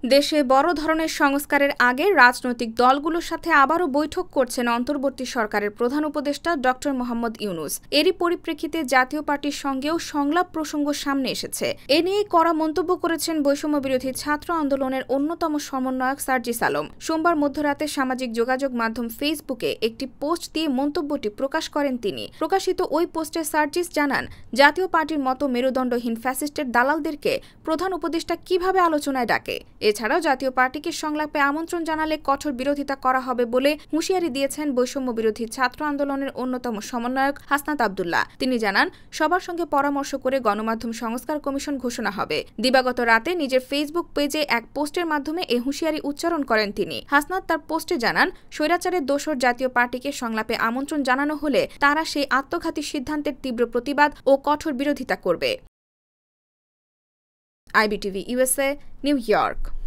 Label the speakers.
Speaker 1: দেশে বড় ধরনের সংস্কারের আগে রাজনৈতিক দলগুলোর সাথে আবারও বৈঠক করছেন অন্তর্বর্তী সরকারের প্রধান উপদেষ্টা ড. মোহাম্মদ ইউনূস। এরই পরিপ্রেক্ষিতে জাতীয় পার্টির সঙ্গেও সংলাপ প্রসঙ্গ সামনে এসেছে। এ নিয়েই কড়া মন্তব্য করেছেন বৈষম্যবিরোধী ছাত্র আন্দোলনের অন্যতম সমন্বয়ক সার্জিস আলম। সোমবার মধ্যরাতে সামাজিক যোগাযোগ মাধ্যম ফেসবুকে একটি পোস্ট দিয়ে মন্তব্যটি প্রকাশ করেন তিনি। প্রকাশিত ওই পোস্টে সার্জিস জানান, জাতীয় পার্টির মতো মেরুদণ্ডহীন ফ্যাসিস্টের দালালদেরকে প্রধান উপদেষ্টা কিভাবে আলোচনায় ডাকে। এছাড়াও জাতীয় পার্টিকে সংলাপে আমন্ত্রণ জানালে কঠোর বিরোধিতা করা হবে বলে হুঁশিয়ারি দিয়েছেন বৈষম্যবিরোধী ছাত্র আন্দোলনের অন্যতম সমন্বয়ক হাসনাত আব্দুল্লাহ। তিনি জানান, সবার সঙ্গে পরামর্শ করে গণমাধ্যম সংস্কার কমিশন ঘোষণা হবে। দিবাগত রাতে নিজের ফেসবুক পেজে এক পোস্টের মাধ্যমে এ হুঁশিয়ারি উচ্চারণ করেন তিনি। হাসনাত তার পোস্টে জানান, স্বৈরাচারের দোসর জাতীয় পার্টিকে সংলাপে আমন্ত্রণ জানানো হলে তারা সেই আত্মঘাতী সিদ্ধান্তের তীব্র প্রতিবাদ ও কঠোর বিরোধিতা করবে। IBTV USA, new York.